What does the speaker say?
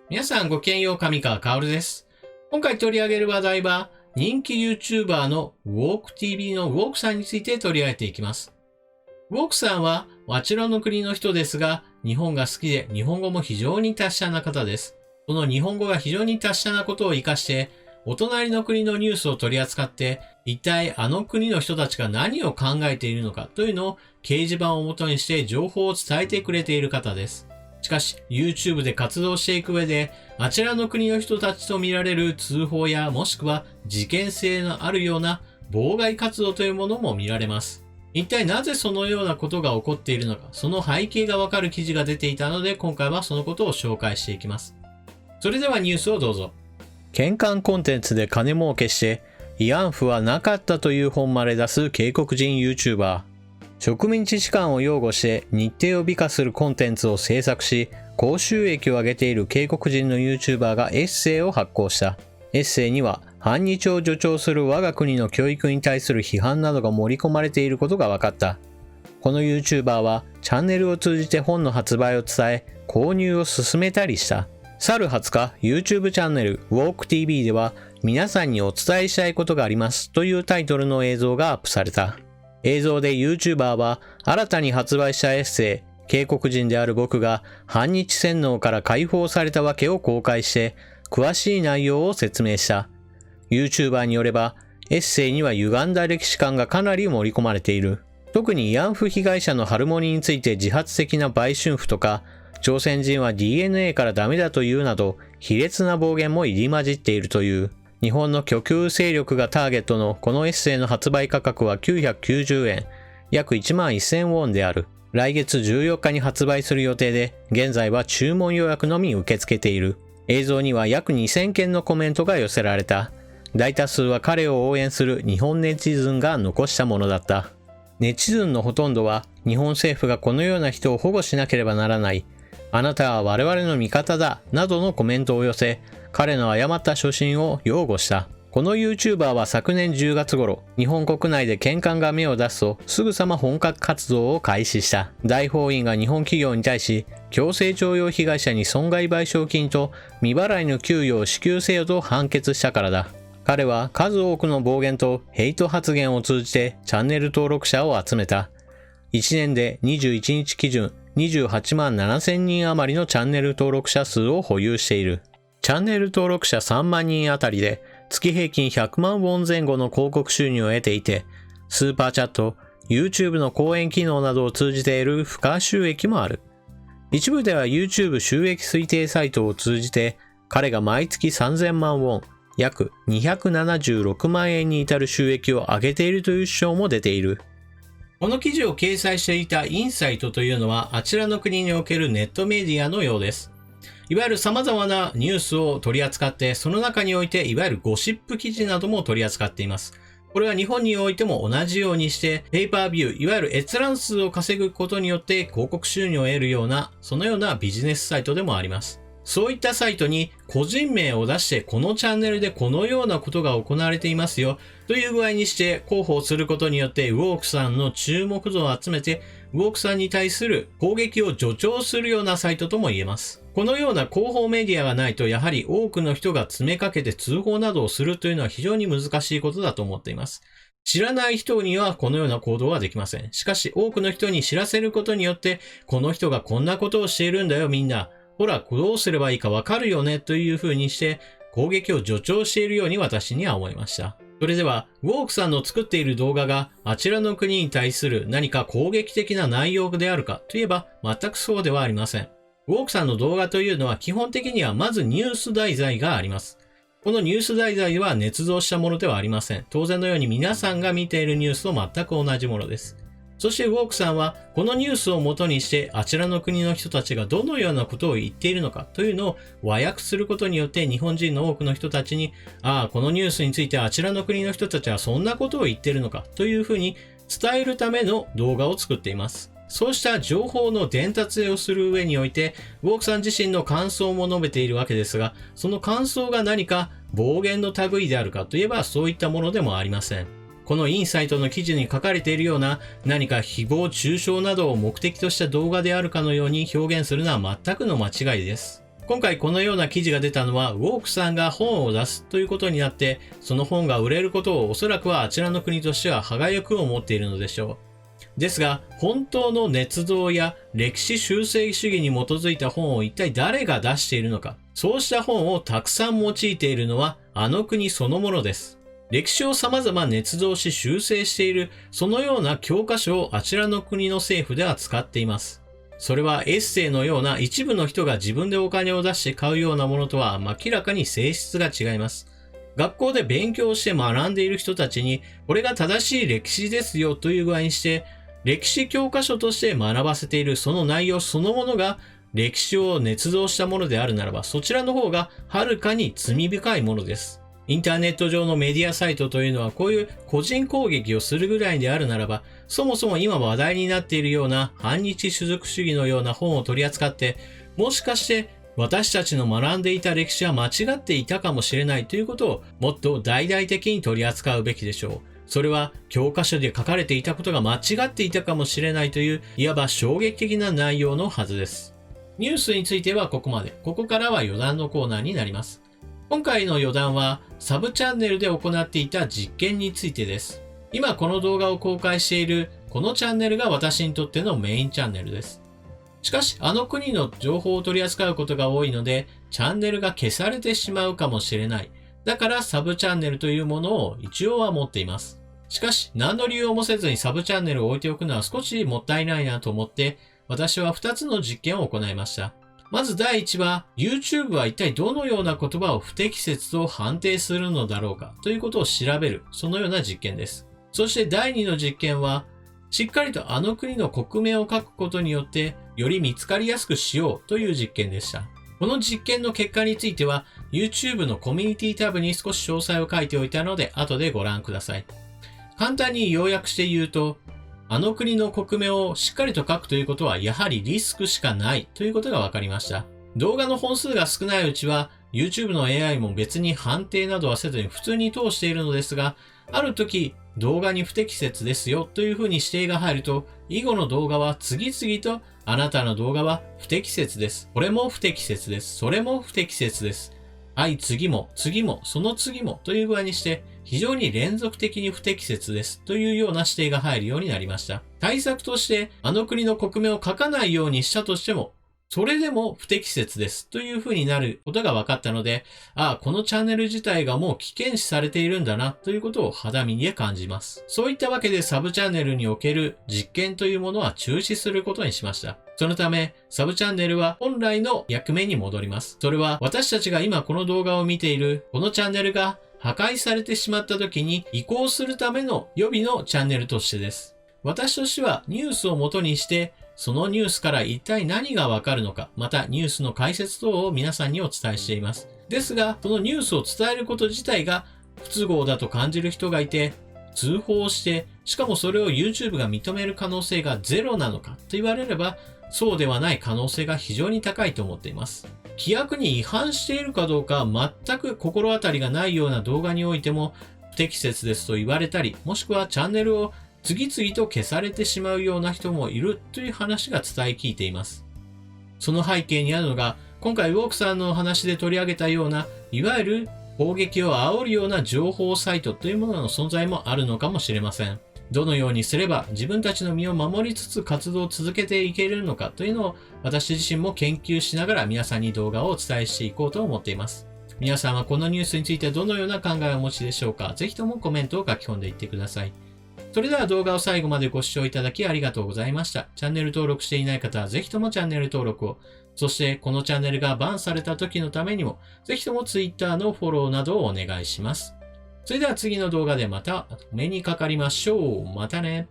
皆さんごきげんよう、上川薫です。今回取り上げる話題は、人気 YouTuber の WalkTV の WOK さんについて取り上げていきます。WOK さんは、あちらの国の人ですが、日本が好きで日本語も非常に達者な方です。その日本語が非常に達者なことを活かして、お隣の国のニュースを取り扱って、一体あの国の人たちが何を考えているのかというのを掲示板を元にして情報を伝えてくれている方です。しかし、YouTube で活動していく上で、あちらの国の人たちと見られる通報やもしくは事件性のあるような妨害活動というものも見られます。一体なぜそのようなことが起こっているのか、その背景がわかる記事が出ていたので、今回はそのことを紹介していきます。それではニュースをどうぞ。喧嘩コンテンツで金儲けして、慰安婦はなかったという本まで出す警告人 YouTuber。植民地士官を擁護して日程を美化するコンテンツを制作し、高収益を上げている警告人の YouTuber がエッセイを発行した。エッセイには反日を助長する我が国の教育に対する批判などが盛り込まれていることが分かった。この YouTuber はチャンネルを通じて本の発売を伝え、購入を進めたりした。去る20日、YouTube チャンネル WalkTV では皆さんにお伝えしたいことがありますというタイトルの映像がアップされた。映像で YouTuber は新たに発売したエッセイ、警告人である僕が反日洗脳から解放されたわけを公開して、詳しい内容を説明した。YouTuber によれば、エッセイには歪んだ歴史観がかなり盛り込まれている。特に慰安婦被害者のハルモニについて自発的な売春婦とか、朝鮮人は DNA からダメだというなど、卑劣な暴言も入り混じっているという。日本の極右勢力がターゲットのこのエッセイの発売価格は990円、約1万1000ウォンである。来月14日に発売する予定で、現在は注文予約のみ受け付けている。映像には約2000件のコメントが寄せられた。大多数は彼を応援する日本ネチズンが残したものだった。ネチズンのほとんどは、日本政府がこのような人を保護しなければならない。あなたは我々の味方だ、などのコメントを寄せ、彼の誤った初心を擁護した。この YouTuber は昨年10月頃、日本国内で喧嘩が芽を出すと、すぐさま本格活動を開始した。大法院が日本企業に対し、強制徴用被害者に損害賠償金と未払いの給与を支給せよと判決したからだ。彼は数多くの暴言とヘイト発言を通じてチャンネル登録者を集めた。1年で21日基準28万7000人余りのチャンネル登録者数を保有している。チャンネル登録者3万人あたりで月平均100万ウォン前後の広告収入を得ていて、スーパーチャット、YouTube の講演機能などを通じて得る付加収益もある。一部では YouTube 収益推定サイトを通じて、彼が毎月3000万ウォン、約276万円に至る収益を上げているという主張も出ている。この記事を掲載していたインサイトというのは、あちらの国におけるネットメディアのようです。いわゆる様々なニュースを取り扱って、その中においていわゆるゴシップ記事なども取り扱っています。これは日本においても同じようにして、ペーパービュー、いわゆる閲覧数を稼ぐことによって広告収入を得るような、そのようなビジネスサイトでもあります。そういったサイトに個人名を出して、このチャンネルでこのようなことが行われていますよ、という具合にして広報することによって、ウォークさんの注目度を集めて、ウォークさんに対する攻撃を助長するようなサイトとも言えます。このような広報メディアがないと、やはり多くの人が詰めかけて通報などをするというのは非常に難しいことだと思っています。知らない人にはこのような行動はできません。しかし多くの人に知らせることによって、この人がこんなことをしているんだよみんな。ほら、どうすればいいかわかるよねという風にして攻撃を助長しているように私には思いました。それでは、ウォークさんの作っている動画があちらの国に対する何か攻撃的な内容であるかといえば全くそうではありません。ウォークさんの動画というのは基本的にはまずニュース題材があります。このニュース題材は捏造したものではありません。当然のように皆さんが見ているニュースと全く同じものです。そしてウォークさんはこのニュースを元にしてあちらの国の人たちがどのようなことを言っているのかというのを和訳することによって日本人の多くの人たちにこのニュースについてあちらの国の人たちはそんなことを言っているのかというふうに伝えるための動画を作っています。そうした情報の伝達をする上においてウォークさん自身の感想も述べているわけですが、その感想が何か暴言の類であるかといえばそういったものでもありません。このインサイトの記事に書かれているような何か誹謗中傷などを目的とした動画であるかのように表現するのは全くの間違いです。今回このような記事が出たのは、ウォークさんが本を出すということになって、その本が売れることをおそらくはあちらの国としては歯がゆく思っているのでしょう。ですが、本当の捏造や歴史修正主義に基づいた本を一体誰が出しているのか、そうした本をたくさん用いているのはあの国そのものです。歴史を様々捏造し修正している、そのような教科書をあちらの国の政府では使っています。それはエッセイのような一部の人が自分でお金を出して買うようなものとは明らかに性質が違います。学校で勉強して学んでいる人たちに、これが正しい歴史ですよという具合にして、歴史教科書として学ばせているその内容そのものが歴史を捏造したものであるならば、そちらの方がはるかに罪深いものです。インターネット上のメディアサイトというのはこういう個人攻撃をするぐらいであるならば、そもそも今話題になっているような反日種族主義のような本を取り扱って、もしかして私たちの学んでいた歴史は間違っていたかもしれないということをもっと大々的に取り扱うべきでしょう。それは教科書で書かれていたことが間違っていたかもしれないといういわば衝撃的な内容のはずです。ニュースについてはここまで。ここからは余談のコーナーになります。今回の余談はサブチャンネルで行っていた実験についてです。今この動画を公開しているこのチャンネルが私にとってのメインチャンネルです。しかしあの国の情報を取り扱うことが多いのでチャンネルが消されてしまうかもしれない。だからサブチャンネルというものを一応は持っています。しかし何の理由もせずにサブチャンネルを置いておくのは少しもったいないなと思って私は2つの実験を行いました。まず第1は YouTube は一体どのような言葉を不適切と判定するのだろうかということを調べる、そのような実験です。そして第2の実験はしっかりとあの国の国名を書くことによってより見つかりやすくしようという実験でした。この実験の結果については YouTube のコミュニティタブに少し詳細を書いておいたので後でご覧ください。簡単に要約して言うと、あの国の国名をしっかりと書くということはやはりリスクしかないということが分かりました。動画の本数が少ないうちは YouTube の AI も別に判定などはせずに普通に通しているのですが、ある時動画に不適切ですよというふうに指定が入ると、以後の動画は次々とあなたの動画は不適切です。これも不適切です。それも不適切です。はい、次も、次も、その次もという具合にして非常に連続的に不適切ですというような指定が入るようになりました。対策としてあの国の国名を書かないようにしたとしても、それでも不適切ですというふうになることが分かったので、このチャンネル自体がもう危険視されているんだなということを肌身で感じます。そういったわけでサブチャンネルにおける実験というものは中止することにしました。そのため、サブチャンネルは本来の役目に戻ります。それは私たちが今この動画を見ているこのチャンネルが破壊されてしまった時に移行するための予備のチャンネルとしてです。私としてはニュースを元にして、そのニュースから一体何がわかるのか、またニュースの解説等を皆さんにお伝えしています。ですが、そのニュースを伝えること自体が不都合だと感じる人がいて、通報して、しかもそれを YouTube が認める可能性がゼロなのかと言われれば、そうではない可能性が非常に高いと思っています。規約に違反しているかどうか全く心当たりがないような動画においても不適切ですと言われたり、もしくはチャンネルを次々と消されてしまうような人もいるという話が伝え聞いています。その背景にあるのが、今回ウォークさんのお話で取り上げたような、いわゆる攻撃を煽るような情報サイトというものの存在もあるのかもしれません。どのようにすれば自分たちの身を守りつつ活動を続けていけるのかというのを私自身も研究しながら皆さんに動画をお伝えしていこうと思っています。皆さんはこのニュースについてどのような考えをお持ちでしょうか？ぜひともコメントを書き込んでいってください。それでは動画を最後までご視聴いただきありがとうございました。チャンネル登録していない方はぜひともチャンネル登録を。そしてこのチャンネルがバンされた時のためにもぜひとも Twitter のフォローなどをお願いします。それでは次の動画でまたお目にかかりましょう。またね。